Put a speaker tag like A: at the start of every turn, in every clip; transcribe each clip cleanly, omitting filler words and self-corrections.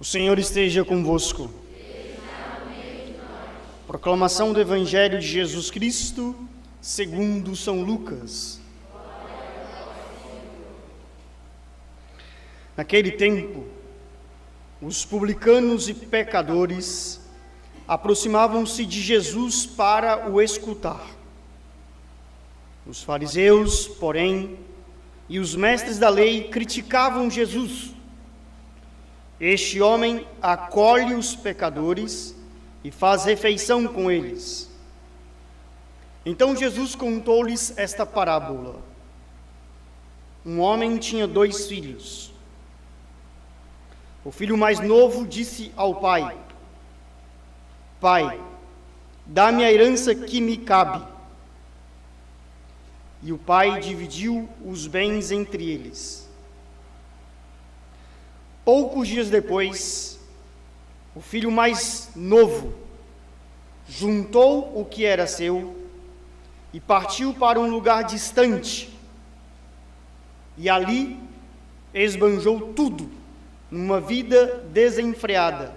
A: O Senhor esteja convosco. Proclamação do Evangelho de Jesus Cristo, segundo São Lucas. Naquele tempo, os publicanos e pecadores aproximavam-se de Jesus para o escutar. Os fariseus, porém, e os mestres da lei criticavam Jesus. Este homem acolhe os pecadores e faz refeição com eles. Então Jesus contou-lhes esta parábola. Um homem tinha 2 filhos. O filho mais novo disse ao pai: Pai, dá-me a herança que me cabe. E o pai dividiu os bens entre eles. Poucos dias depois, o filho mais novo juntou o que era seu e partiu para um lugar distante. E ali esbanjou tudo numa vida desenfreada.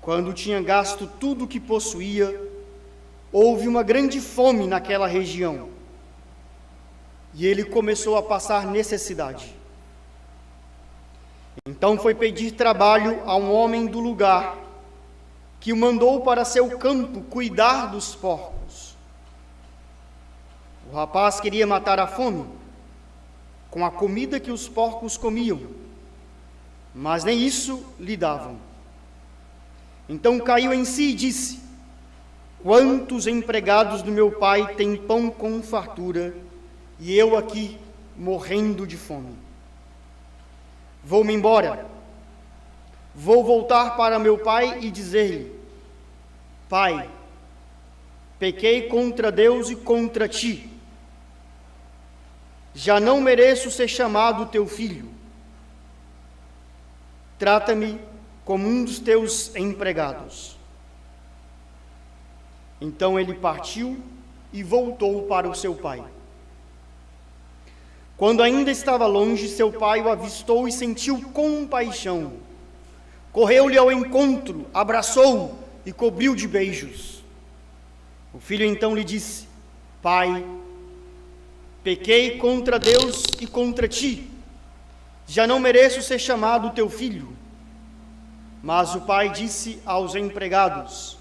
A: Quando tinha gasto tudo o que possuía, houve uma grande fome naquela região. E ele começou a passar necessidade. Então foi pedir trabalho a um homem do lugar, que o mandou para seu campo cuidar dos porcos. O rapaz queria matar a fome com a comida que os porcos comiam, mas nem isso lhe davam. Então caiu em si e disse: Quantos empregados do meu pai têm pão com fartura, e eu aqui morrendo de fome? Vou-me embora. Vou voltar para meu pai e dizer-lhe: Pai, pequei contra Deus e contra ti. Já não mereço ser chamado teu filho. Trata-me como um dos teus empregados. Então ele partiu e voltou para o seu pai. Quando ainda estava longe, seu pai o avistou e sentiu compaixão. Correu-lhe ao encontro, abraçou-o e cobriu de beijos. O filho então lhe disse: Pai, pequei contra Deus e contra ti. Já não mereço ser chamado teu filho. Mas o pai disse aos empregados: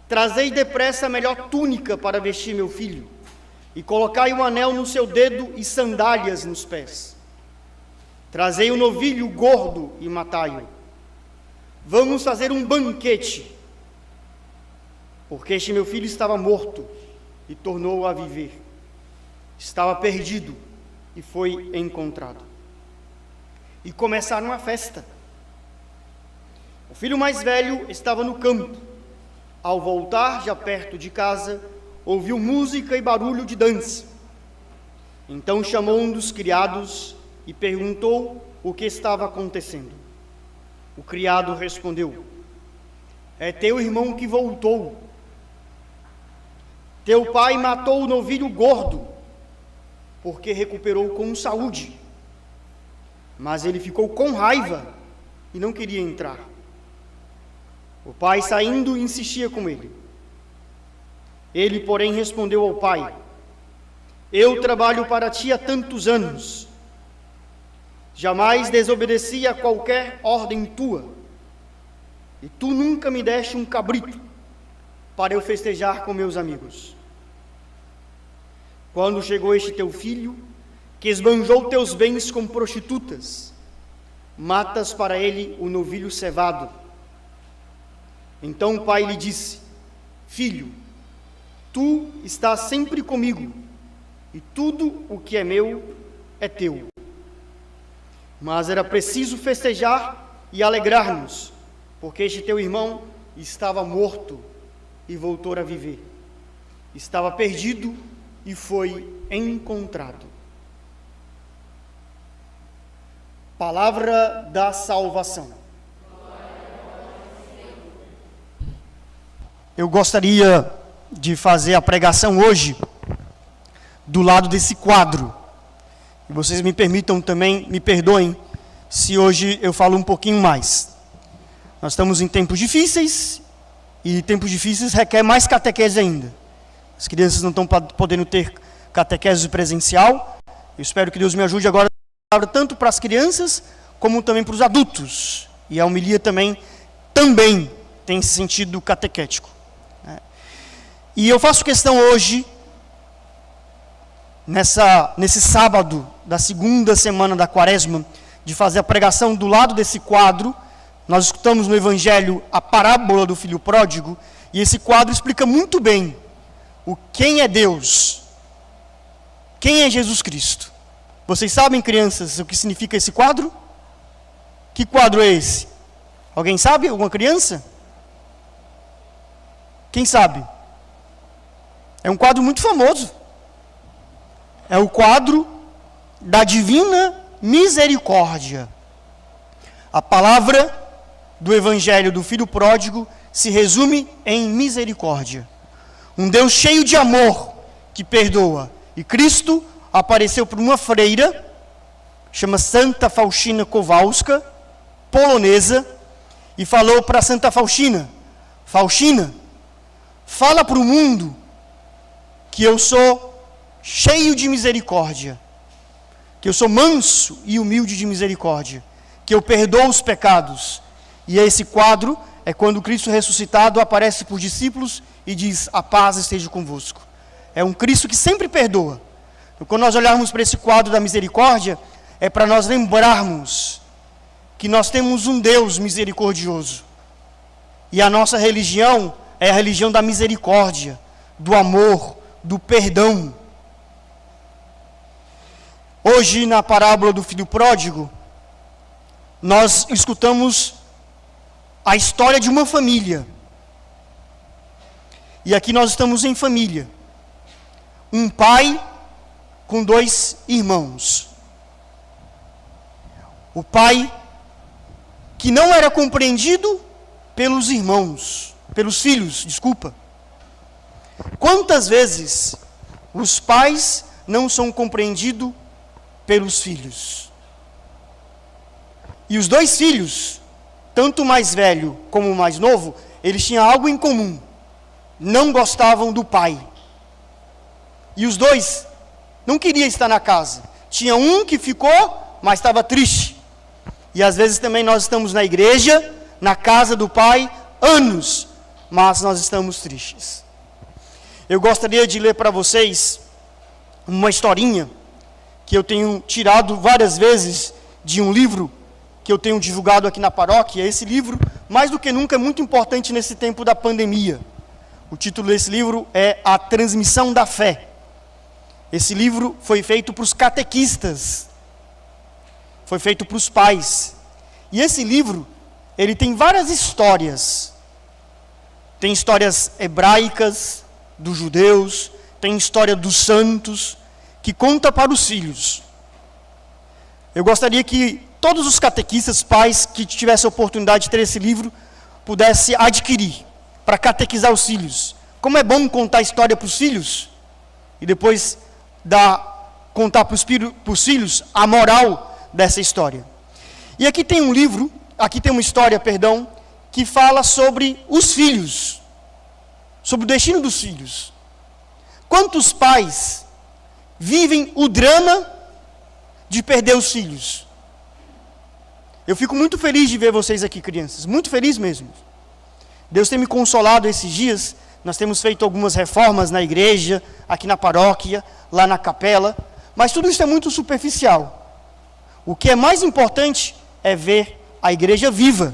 A: Trazei depressa a melhor túnica para vestir meu filho, e colocai um anel no seu dedo e sandálias nos pés. Trazei o novilho gordo e matai-o. Vamos fazer um banquete, porque este meu filho estava morto e tornou a viver. Estava perdido e foi encontrado. E começaram a festa. O filho mais velho estava no campo. Ao voltar, já perto de casa, ouviu música e barulho de dança. Então chamou um dos criados e perguntou o que estava acontecendo. O criado respondeu: É teu irmão que voltou. Teu pai matou o novilho gordo, porque recuperou com saúde. Mas ele ficou com raiva e não queria entrar. O pai, saindo, insistia com ele. Ele, porém, respondeu ao pai: Eu trabalho para ti há tantos anos. Jamais desobedeci a qualquer ordem tua. E tu nunca me deste um cabrito para eu festejar com meus amigos. Quando chegou este teu filho, que esbanjou teus bens com prostitutas, matas para ele o novilho cevado. Então o pai lhe disse: Filho, tu estás sempre comigo, e tudo o que é meu é teu. Mas era preciso festejar e alegrar-nos, porque este teu irmão estava morto e voltou a viver. Estava perdido e foi encontrado. Palavra da salvação. Eu gostaria de fazer a pregação hoje do lado desse quadro. E vocês me permitam também, me perdoem, se hoje eu falo um pouquinho mais. Nós estamos em tempos difíceis, e tempos difíceis requer mais catequese ainda. As crianças não estão podendo ter catequese presencial. Eu espero que Deus me ajude agora, tanto para as crianças, como também para os adultos. E a homilia também tem esse sentido catequético. E eu faço questão hoje, nesse sábado da segunda semana da Quaresma, de fazer a pregação do lado desse quadro. Nós escutamos no Evangelho a parábola do filho pródigo, e esse quadro explica muito bem quem é Deus, quem é Jesus Cristo. Vocês sabem, crianças, o que significa esse quadro? Que quadro é esse? Alguém sabe? Alguma criança? Quem sabe? É um quadro muito famoso. É o quadro da divina misericórdia. A palavra do Evangelho do Filho Pródigo se resume em misericórdia. Um Deus cheio de amor que perdoa. E Cristo apareceu por uma freira, chama Santa Faustina Kowalska, polonesa, e falou para Santa Faustina: Faustina, fala para o mundo que eu sou cheio de misericórdia, que eu sou manso e humilde de misericórdia, que eu perdoo os pecados. E esse quadro é quando Cristo ressuscitado aparece para os discípulos e diz: a paz esteja convosco. É um Cristo que sempre perdoa. Então, quando nós olharmos para esse quadro da misericórdia, é para nós lembrarmos que nós temos um Deus misericordioso. E a nossa religião é a religião da misericórdia, do amor, do perdão. Hoje, na parábola do filho pródigo, nós escutamos a história de uma família. E aqui nós estamos em família. Um pai com 2 irmãos. O pai que não era compreendido pelos irmãos, pelos filhos, desculpa. Quantas vezes os pais não são compreendidos pelos filhos? E os 2 filhos, tanto o mais velho como o mais novo, eles tinham algo em comum: não gostavam do pai. E os 2 não queriam estar na casa. Tinha um que ficou, mas estava triste. E às vezes também nós estamos na igreja, na casa do pai, anos, mas nós estamos tristes. Eu gostaria de ler para vocês uma historinha que eu tenho tirado várias vezes de um livro que eu tenho divulgado aqui na paróquia. Esse livro, mais do que nunca, é muito importante nesse tempo da pandemia. O título desse livro é A Transmissão da Fé. Esse livro foi feito para os catequistas, foi feito para os pais. E esse livro, ele tem várias histórias. Tem histórias hebraicas, dos judeus, tem história dos santos, que conta para os filhos. Eu gostaria que todos os catequistas, pais, que tivessem a oportunidade de ter esse livro, pudessem adquirir, para catequizar os filhos. Como é bom contar história para os filhos, e depois contar para os filhos a moral dessa história. E aqui tem uma história, que fala sobre os filhos, sobre o destino dos filhos. Quantos pais vivem o drama de perder os filhos? Eu fico muito feliz de ver vocês aqui, crianças, muito feliz mesmo. Deus tem me consolado esses dias. Nós temos feito algumas reformas na igreja, aqui na paróquia, lá na capela, mas tudo isso é muito superficial. O que é mais importante é ver a igreja viva.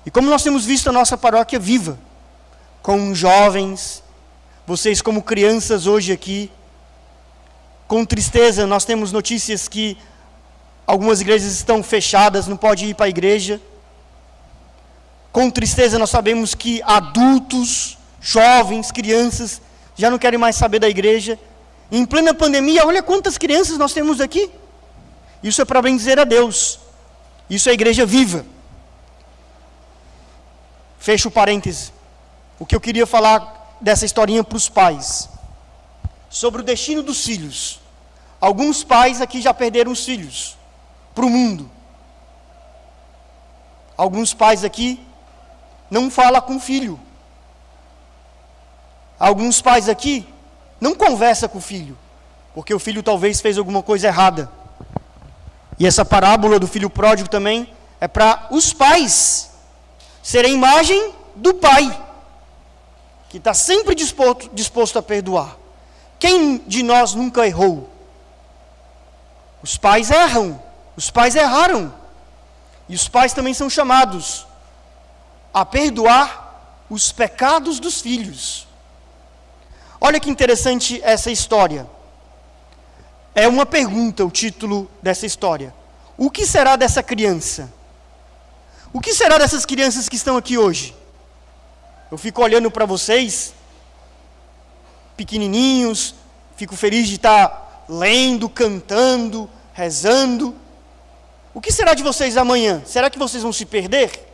A: E como nós temos visto a nossa paróquia viva, com jovens, vocês como crianças hoje aqui, com tristeza nós temos notícias que algumas igrejas estão fechadas, não pode ir para a igreja. Com tristeza nós sabemos que adultos, jovens, crianças, já não querem mais saber da igreja. Em plena pandemia, olha quantas crianças nós temos aqui. Isso é para bendizer a Deus. Isso é a igreja viva. Fecho o parêntese. O que eu queria falar dessa historinha para os pais. Sobre o destino dos filhos. Alguns pais aqui já perderam os filhos para o mundo. alguns pais aqui não falam com o filho. Alguns pais aqui não conversam com o filho, porque o filho talvez fez alguma coisa errada. E essa parábola do filho pródigo também é para os pais serem imagem do pai, que está sempre disposto a perdoar. Quem de nós nunca errou? Os pais erram, os pais erraram. E os pais também são chamados a perdoar os pecados dos filhos. Olha que interessante essa história. É uma pergunta o título dessa história. O que será dessa criança? O que será dessas crianças que estão aqui hoje? Eu fico olhando para vocês, pequenininhos, fico feliz de estar lendo, cantando, rezando. O que será de vocês amanhã? Será que vocês vão se perder?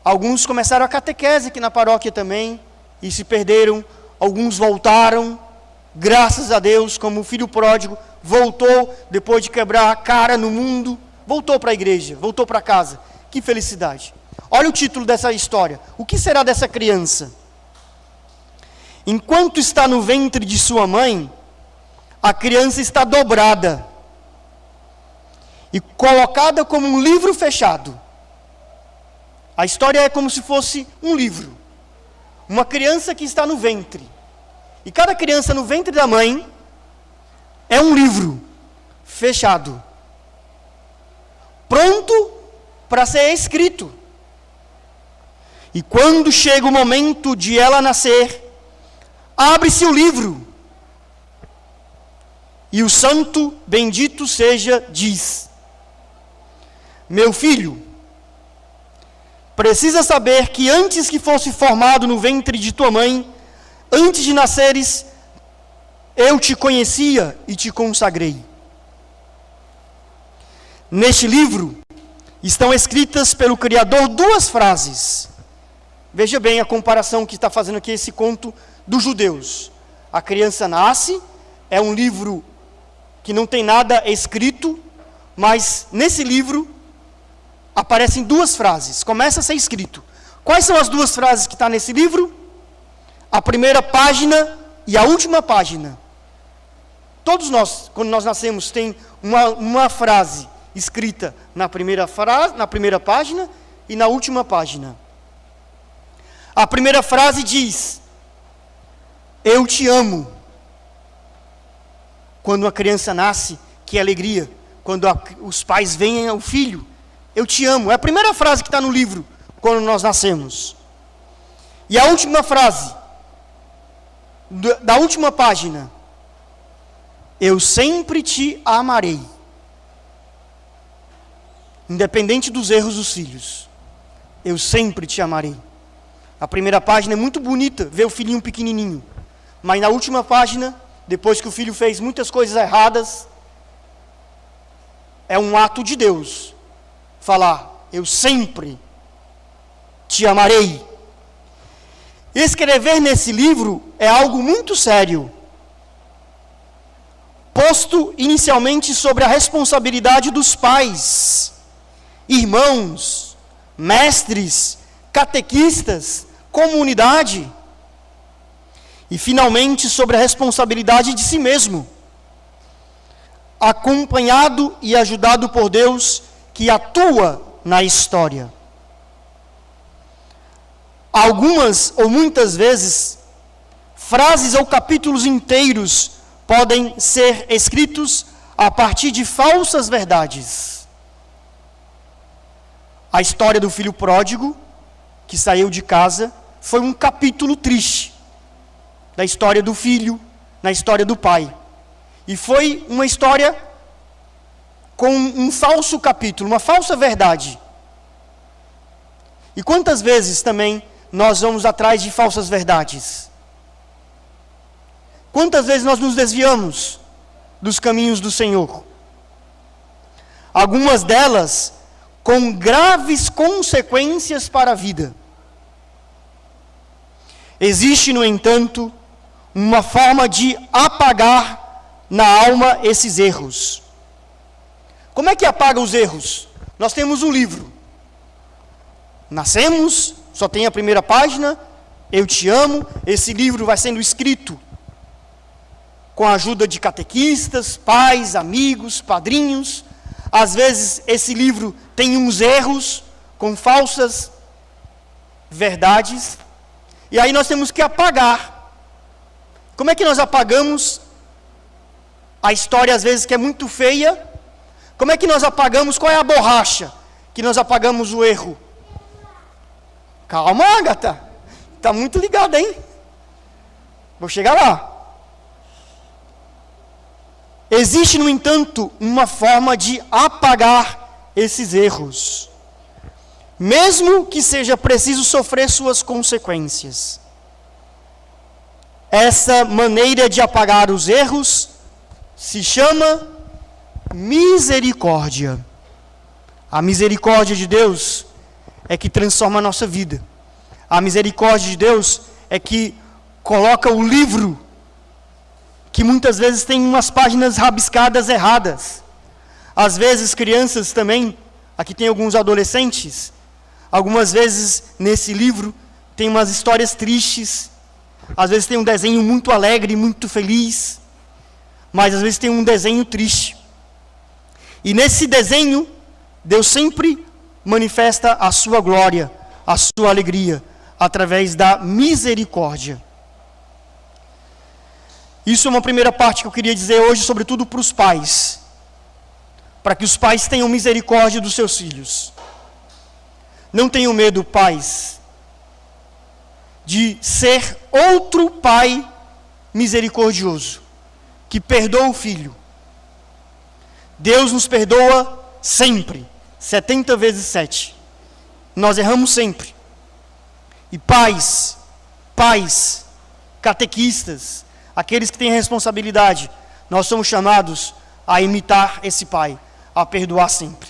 A: Alguns começaram a catequese aqui na paróquia também, e se perderam. Alguns voltaram, graças a Deus, como o filho pródigo, voltou depois de quebrar a cara no mundo, voltou para a igreja, voltou para casa. Que felicidade. Olha o título dessa história. O que será dessa criança? Enquanto está no ventre de sua mãe, a criança está dobrada e colocada como um livro fechado. A história é como se fosse um livro. Uma criança que está no ventre. E cada criança no ventre da mãe é um livro fechado, pronto para ser escrito. E quando chega o momento de ela nascer, abre-se o livro. E o santo, bendito seja, diz: meu filho, precisa saber que antes que fosse formado no ventre de tua mãe, antes de nasceres, eu te conhecia e te consagrei. Neste livro estão escritas pelo Criador duas frases. Veja bem a comparação que está fazendo aqui esse conto dos judeus. A criança nasce, é um livro que não tem nada escrito, mas nesse livro aparecem duas frases. Começa a ser escrito. Quais são as duas frases que estão nesse livro? A primeira página e a última página. Todos nós, quando nós nascemos, tem uma frase escrita na primeira página e na última página. A primeira frase diz: eu te amo. Quando uma criança nasce, que alegria. Quando os pais veem o filho, eu te amo. É a primeira frase que está no livro, quando nós nascemos. E a última frase, da última página: eu sempre te amarei. Independente dos erros dos filhos, eu sempre te amarei. A primeira página é muito bonita, ver o filhinho pequenininho. Mas na última página, depois que o filho fez muitas coisas erradas, é um ato de Deus falar: eu sempre te amarei. Escrever nesse livro é algo muito sério, posto inicialmente sobre a responsabilidade dos pais, irmãos, mestres, catequistas, comunidade, e finalmente sobre a responsabilidade de si mesmo, acompanhado e ajudado por Deus que atua na história. Algumas ou muitas vezes, frases ou capítulos inteiros podem ser escritos a partir de falsas verdades. A história do filho pródigo, que saiu de casa, foi um capítulo triste da história do filho, na história do pai. E foi uma história com um falso capítulo, uma falsa verdade. E quantas vezes também nós vamos atrás de falsas verdades? Quantas vezes nós nos desviamos dos caminhos do Senhor? Algumas delas com graves consequências para a vida. Existe, no entanto, uma forma de apagar na alma esses erros. Como é que apaga os erros? Nós temos um livro, Nascemos, só tem a primeira página, eu te amo. Esse livro vai sendo escrito com a ajuda de catequistas, pais, amigos, padrinhos. Às vezes esse livro tem uns erros, com falsas verdades, e aí nós temos que apagar. Como é que nós apagamos a história, às vezes, que é muito feia? Como é que nós apagamos? Qual é a borracha que nós apagamos o erro? Calma, Agatha. Está muito ligada, hein? Vou chegar lá. Existe, no entanto, uma forma de apagar esses erros, mesmo que seja preciso sofrer suas consequências. Essa maneira de apagar os erros se chama misericórdia. A misericórdia de Deus é que transforma a nossa vida. A misericórdia de Deus é que coloca o livro, que muitas vezes tem umas páginas rabiscadas erradas. Às vezes, crianças também, aqui tem alguns adolescentes, algumas vezes nesse livro tem umas histórias tristes, às vezes tem um desenho muito alegre, muito feliz, mas às vezes tem um desenho triste. E nesse desenho, Deus sempre manifesta a sua glória, a sua alegria, através da misericórdia. Isso é uma primeira parte que eu queria dizer hoje, sobretudo para os pais, para que os pais tenham misericórdia dos seus filhos. Não tenham medo, pais, de ser outro pai misericordioso, que perdoa o filho. Deus nos perdoa sempre, 70 vezes 7. Nós erramos sempre. E pais, catequistas, aqueles que têm responsabilidade, nós somos chamados a imitar esse pai, a perdoar sempre.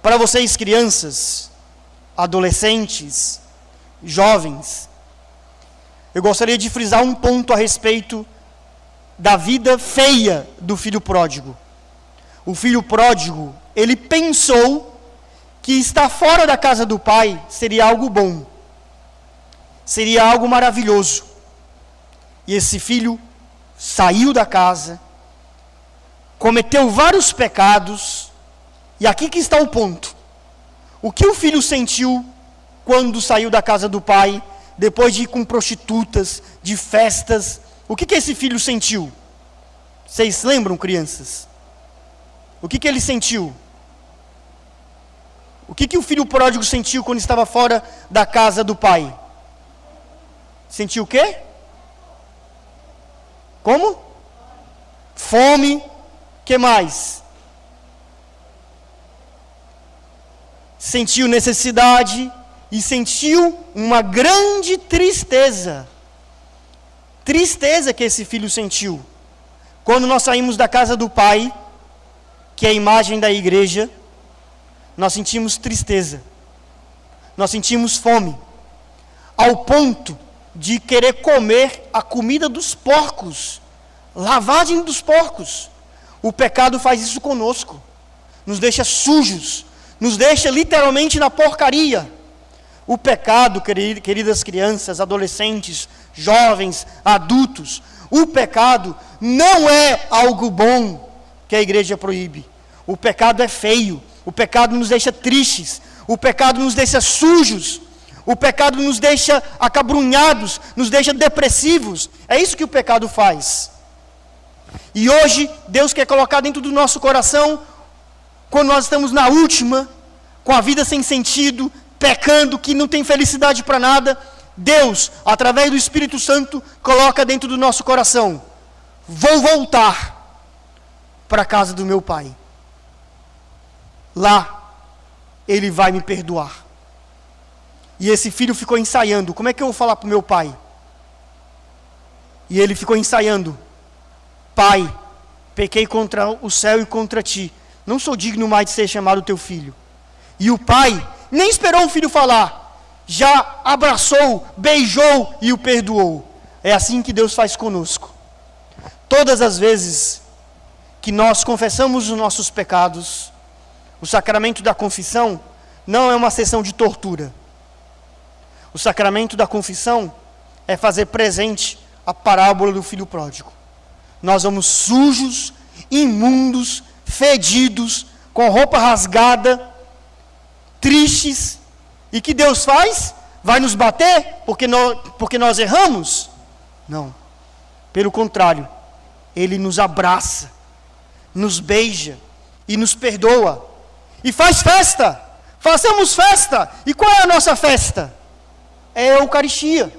A: Para vocês, crianças, adolescentes, jovens, eu gostaria de frisar um ponto a respeito da vida feia do filho pródigo. O filho pródigo, ele pensou que estar fora da casa do pai seria algo bom, seria algo maravilhoso. E esse filho saiu da casa, cometeu vários pecados, e aqui que está o ponto. O que o filho sentiu quando saiu da casa do pai, depois de ir com prostitutas, de festas? O que esse filho sentiu? Vocês lembram, crianças? O que ele sentiu? O que o filho pródigo sentiu quando estava fora da casa do pai? Sentiu o quê? Como? Fome. Que mais? Sentiu necessidade e sentiu uma grande tristeza. Tristeza que esse filho sentiu. Quando nós saímos da casa do pai, que é a imagem da igreja, nós sentimos tristeza. Nós sentimos fome. Ao ponto de querer comer a comida dos porcos, lavagem dos porcos. O pecado faz isso conosco, nos deixa sujos, nos deixa literalmente na porcaria. O pecado, queridas crianças, adolescentes, jovens, adultos, o pecado não é algo bom que a igreja proíbe. O pecado é feio, o pecado nos deixa tristes, o pecado nos deixa sujos, o pecado nos deixa acabrunhados, nos deixa depressivos. É isso que o pecado faz. E hoje, Deus quer colocar dentro do nosso coração, quando nós estamos na última, com a vida sem sentido, pecando, que não tem felicidade para nada, Deus, através do Espírito Santo, coloca dentro do nosso coração: vou voltar para a casa do meu pai. Lá, ele vai me perdoar. E esse filho ficou ensaiando: como é que eu vou falar para o meu pai? E ele ficou ensaiando: pai, pequei contra o céu e contra ti, não sou digno mais de ser chamado teu filho. E o pai nem esperou o filho falar, já abraçou, beijou e o perdoou. É assim que Deus faz conosco. Todas as vezes que nós confessamos os nossos pecados, o sacramento da confissão não é uma sessão de tortura. O sacramento da confissão é fazer presente a parábola do filho pródigo. Nós vamos sujos, imundos, fedidos, com roupa rasgada, tristes, e que Deus faz? Vai nos bater porque nós erramos? Não. Pelo contrário, Ele nos abraça, nos beija e nos perdoa. E faz festa. Façamos festa. E qual é a nossa festa? É a Eucaristia.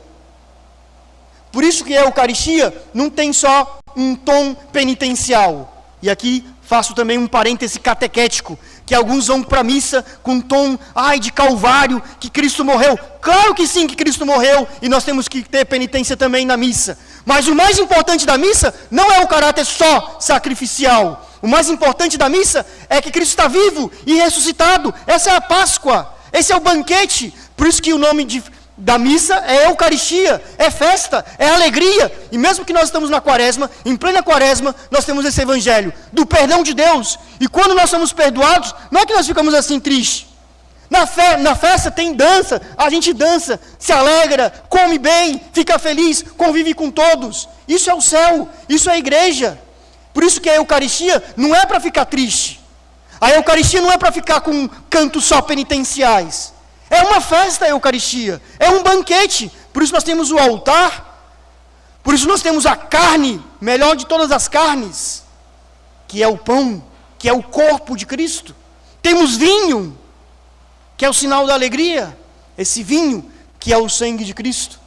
A: Por isso que a Eucaristia não tem só um tom penitencial. E aqui faço também um parêntese catequético, que alguns vão para a missa com um tom, de Calvário, que Cristo morreu. Claro que sim, que Cristo morreu, e nós temos que ter penitência também na missa. Mas o mais importante da missa não é o caráter só sacrificial. O mais importante da missa é que Cristo está vivo e ressuscitado. Essa é a Páscoa, esse é o banquete. Por isso que o nome da missa é Eucaristia, é festa, é alegria. E mesmo que nós estamos na quaresma, em plena quaresma, nós temos esse evangelho do perdão de Deus. E quando nós somos perdoados, não é que nós ficamos assim tristes. Na festa tem dança, a gente dança, se alegra, come bem, fica feliz, convive com todos. Isso é o céu, isso é a igreja. Por isso que a Eucaristia não é para ficar triste. A Eucaristia não é para ficar com cantos só penitenciais. É uma festa a Eucaristia, é um banquete. Por isso nós temos o altar, por isso nós temos a carne, melhor de todas as carnes, que é o pão, que é o corpo de Cristo. Temos vinho, que é o sinal da alegria, esse vinho que é o sangue de Cristo.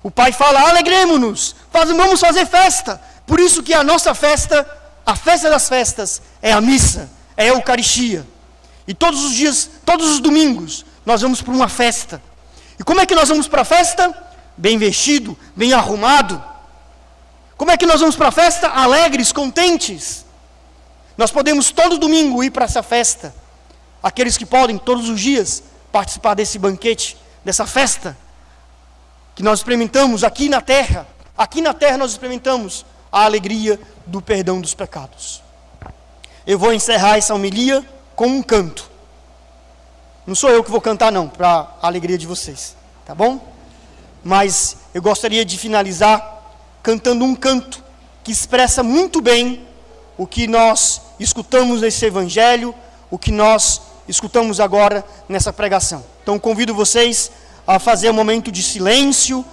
A: O Pai fala, alegremos-nos, vamos fazer festa. Por isso que a nossa festa, a festa das festas, é a missa, é a Eucaristia. E todos os dias, todos os domingos, nós vamos para uma festa. E como é que nós vamos para a festa? Bem vestido, bem arrumado. Como é que nós vamos para a festa? Alegres, contentes. Nós podemos todo domingo ir para essa festa. Aqueles que podem, todos os dias, participar desse banquete, dessa festa, que nós experimentamos aqui na terra. Aqui na terra nós experimentamos a alegria do perdão dos pecados. Eu vou encerrar essa homilia com um canto. Não sou eu que vou cantar não, para a alegria de vocês, tá bom? Mas eu gostaria de finalizar cantando um canto que expressa muito bem o que nós escutamos nesse evangelho, o que nós escutamos agora nessa pregação. Então convido vocês a fazer um momento de silêncio,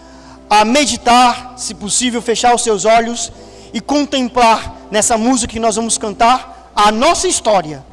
A: a meditar, se possível fechar os seus olhos e contemplar nessa música que nós vamos cantar a nossa história,